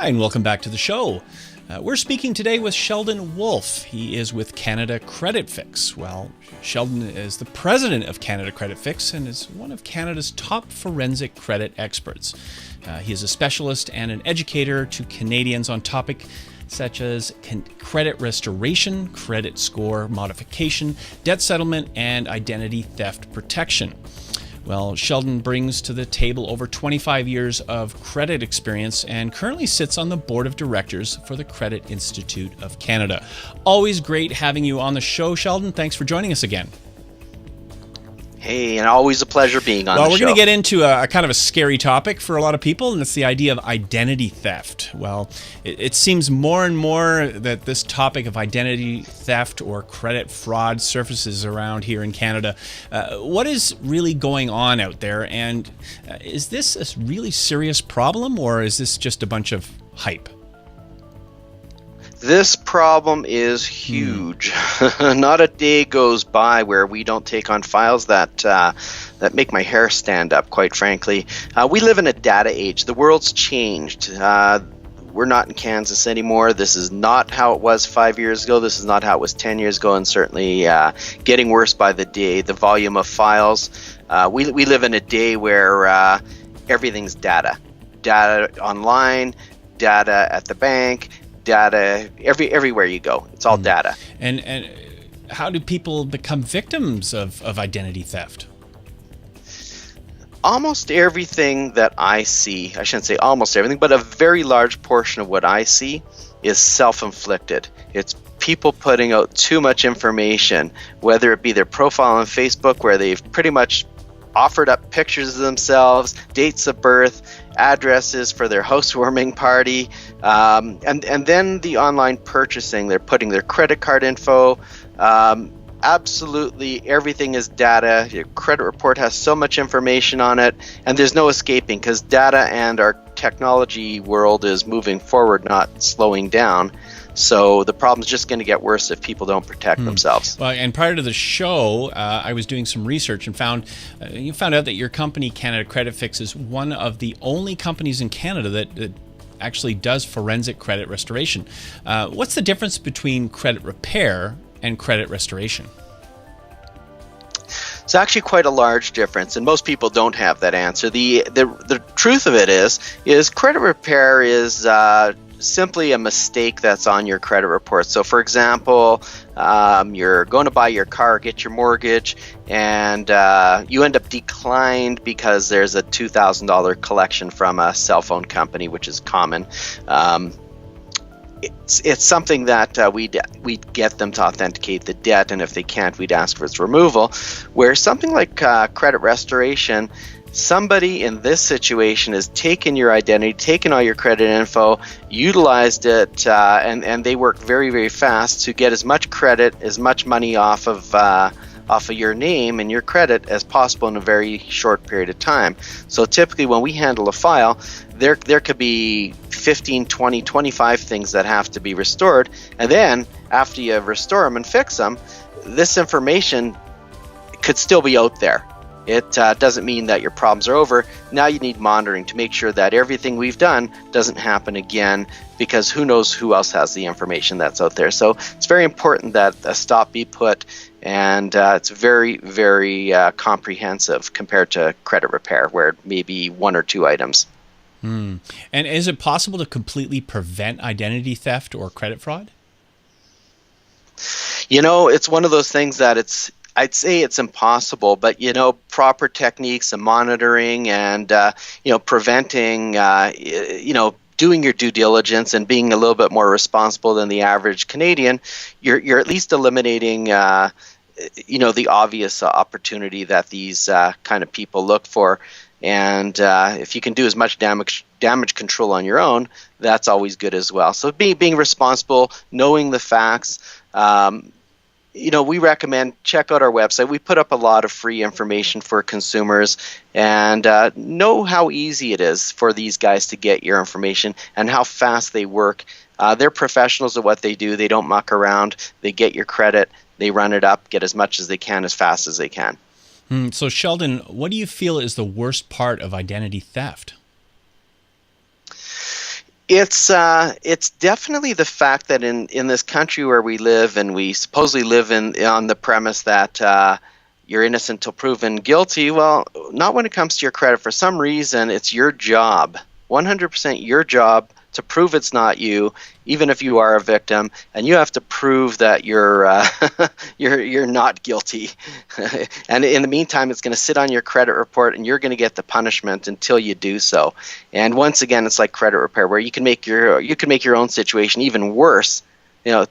Hi, and welcome back to the show. We're speaking today with Sheldon Wolf. He is with Canada Credit Fix. Well, Sheldon is the president of Canada Credit Fix and is one of Canada's top forensic credit experts. He is a specialist and an educator to Canadians on topics such as credit restoration, credit score modification, debt settlement, and identity theft protection. Well, Sheldon brings to the table over 25 years of credit experience and currently sits on the board of directors for the Credit Institute of Canada. Always great having you on the show, Sheldon. Thanks for joining us again. Hey, and always a pleasure being on the show. Well, we're going to get into a kind of a scary topic for a lot of people, and it's the idea of identity theft. Well, it seems more and more that this topic of identity theft or credit fraud surfaces around here in Canada. What is really going on out there, and is this a really serious problem, or is this just a bunch of hype? This problem is huge. Not a day goes by where we don't take on files that make my hair stand up, quite frankly. We live in a data age. The world's changed. We're not in Kansas anymore. This is not how it was 5 years ago. This is not how it was 10 years ago, and certainly getting worse by the day. The volume of files. We live in a day where everything's data. Data online, data at the bank, data everywhere you go. It's all data. And how do people become victims of identity theft? Almost everything that I see, I shouldn't say almost everything, but a very large portion of what I see is self-inflicted. It's people putting out too much information, whether it be their profile on Facebook where they've pretty much offered up pictures of themselves, dates of birth, addresses for their housewarming party, and then the online purchasing. They're putting their credit card info. Absolutely everything is data. Your credit report has so much information on it, and there's no escaping because data and our technology world is moving forward, not slowing down. So the problem's just going to get worse if people don't protect themselves. Well, and prior to the show, I was doing some research and found out that your company, Canada Credit Fix, is one of the only companies in Canada that actually does forensic credit restoration. What's the difference between credit repair and credit restoration? It's actually quite a large difference, and most people don't have that answer. The truth of it is credit repair is simply a mistake that's on your credit report. So for example, you're going to buy your car, get your mortgage, and you end up declined because there's a $2,000 collection from a cell phone company, which is common. It's something that we'd get them to authenticate the debt, and if they can't, we'd ask for its removal. Where something like credit restoration, somebody in this situation has taken your identity, taken all your credit info, utilized it, and they work very, very fast to get as much credit, as much money off of your name and your credit as possible in a very short period of time. So typically when we handle a file, there could be 15, 20, 25 things that have to be restored. And then after you restore them and fix them, this information could still be out there. It doesn't mean that your problems are over. Now you need monitoring to make sure that everything we've done doesn't happen again, because who knows who else has the information that's out there. So it's very important that a stop be put, and it's very, very comprehensive compared to credit repair, where it may be one or two items. And is it possible to completely prevent identity theft or credit fraud? You know, it's one of those things that I'd say it's impossible, but proper techniques and monitoring and preventing, doing your due diligence and being a little bit more responsible than the average Canadian, you're at least eliminating the obvious opportunity that these kind of people look for. And if you can do as much damage control on your own, that's always good as well. So being responsible, knowing the facts. We recommend check out our website. We put up a lot of free information for consumers, and know how easy it is for these guys to get your information and how fast they work. They're professionals at what they do. They don't muck around. They get your credit. They run it up, get as much as they can, as fast as they can. So Sheldon, what do you feel is the worst part of identity theft? It's definitely the fact that in this country where we live, and we supposedly live on the premise that you're innocent till proven guilty. Well, not when it comes to your credit. For some reason, it's your job, 100% your job, to prove it's not you, even if you are a victim, and you have to prove that you're you're not guilty. And in the meantime, it's going to sit on your credit report, and you're going to get the punishment until you do so. And once again, it's like credit repair, where you can make your own situation even worse.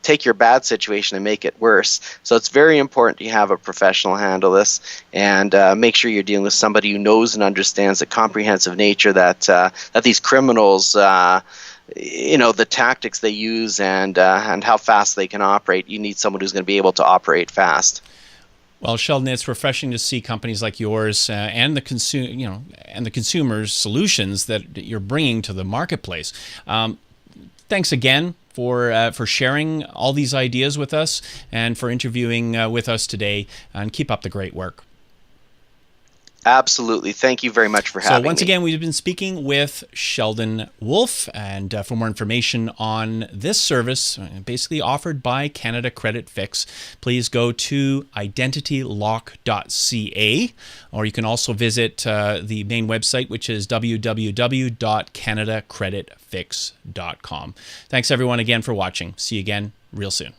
Take your bad situation and make it worse. So it's very important you have a professional handle this, and make sure you're dealing with somebody who knows and understands the comprehensive nature that these criminals, the tactics they use, and how fast they can operate. You need someone who's going to be able to operate fast. Well, Sheldon, it's refreshing to see companies like yours and the consumers' solutions that you're bringing to the marketplace. Thanks again for sharing all these ideas with us, and for interviewing with us today, and keep up the great work. Absolutely. Thank you very much for having me. So once again, we've been speaking with Sheldon Wolf, and for more information on this service, basically offered by Canada Credit Fix, please go to identitylock.ca, or you can also visit the main website, which is www.canadacreditfix.com. Thanks everyone again for watching. See you again real soon.